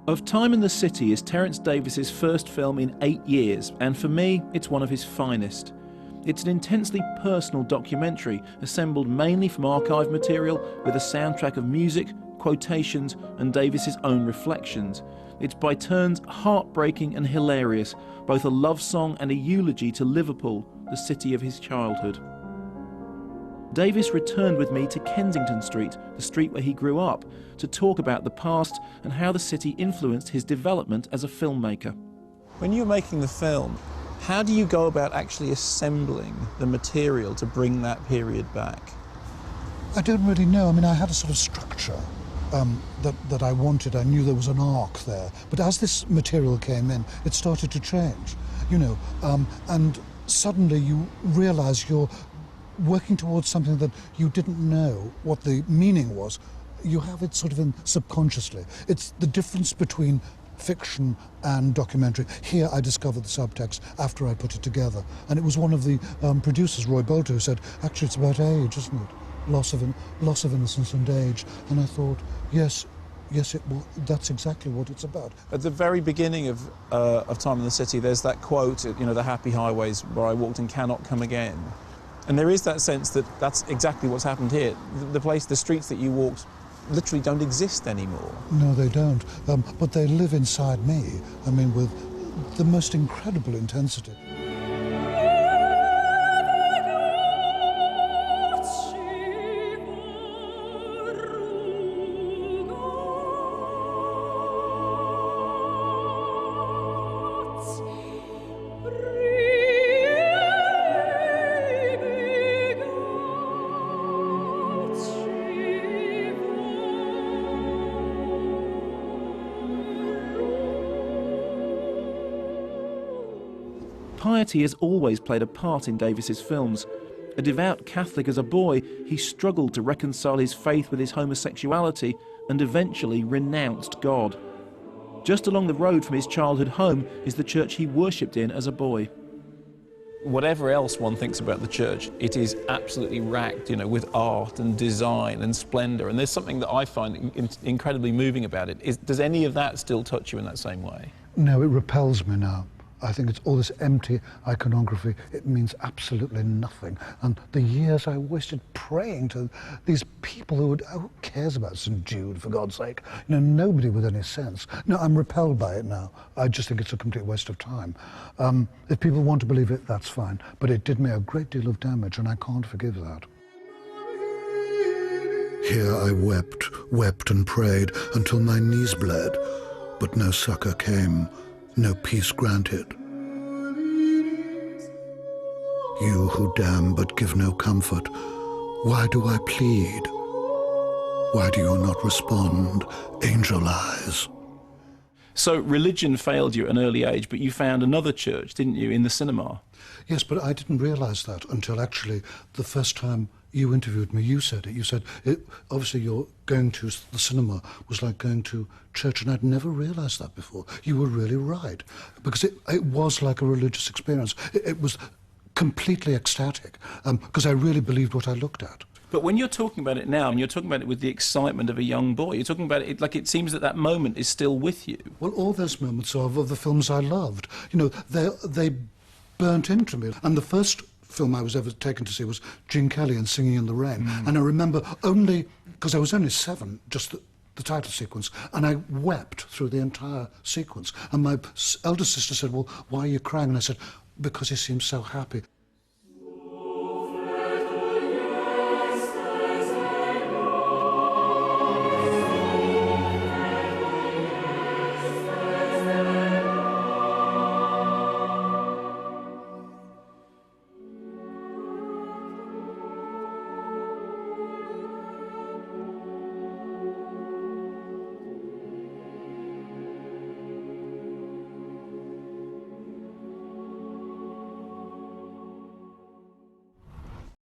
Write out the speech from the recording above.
Of Time in the City is Terrence Davies' first film in 8 years, and for me, it's one of his finest. It's an intensely personal documentary assembled mainly from archive material with a soundtrack of music, quotations and Davies' own reflections. It's by turns heartbreaking and hilarious, both a love song and a eulogy to Liverpool, the city of his childhood. Davies returned with me to Kensington Street, the street where he grew up, to talk about the past and how the city influenced his development as a filmmaker. When you're making the film, how do you go about actually assembling the material to bring that period back? I don't really know. I mean, I had a sort of structure that I wanted. I knew there was an arc there. But as this material came in, it started to change, you know, and suddenly you realise you're working towards something that you didn't know what the meaning was. You have it sort of in subconsciously. It's the difference between fiction and documentary. Here I discovered the subtext after I put it together. And it was one of the producers, Roy Bolter, who said, actually it's about age, isn't it? Loss of innocence and age. And I thought, yes, that's exactly what it's about. At the very beginning of Time in the City, there's that quote, you know, the happy highways where I walked and cannot come again. And there is that sense that that's exactly what's happened here. The streets that you walked literally don't exist anymore. No, they don't. But they live inside me, I mean, with the most incredible intensity. Piety has always played a part in Davies' films. A devout Catholic as a boy, he struggled to reconcile his faith with his homosexuality and eventually renounced God. Just along the road from his childhood home is the church he worshipped in as a boy. Whatever else one thinks about the church, it is absolutely racked, you know, with art and design and splendour. And there's something that I find incredibly moving about it. Does any of that still touch you in that same way? No, it repels me now. I think it's all this empty iconography. It means absolutely nothing. And the years I wasted praying to these people who cares about St. Jude, for God's sake? You know, nobody with any sense. No, I'm repelled by it now. I just think it's a complete waste of time. If people want to believe it, that's fine. But it did me a great deal of damage, and I can't forgive that. Here I wept and prayed until my knees bled, but no succor came. No peace granted. You who damn but give no comfort, why do I plead? Why do you not respond, angel eyes? So religion failed you at an early age, but you found another church, didn't you, in the cinema? Yes, but I didn't realise that until actually the first time you interviewed me. You said it. You said, obviously you're going to the cinema was like going to church, and I'd never realised that before. You were really right, because it was like a religious experience. It was completely ecstatic, because I really believed what I looked at. But when you're talking about it now, and you're talking about it with the excitement of a young boy, you're talking about it like it seems that moment is still with you. Well, all those moments are of the films I loved. You know, they burnt into me. And the first film I was ever taken to see was Gene Kelly and Singing in the Rain. And I remember only, because I was only 7, just the title sequence, and I wept through the entire sequence. And my elder sister said, well, why are you crying? And I said, because he seems so happy.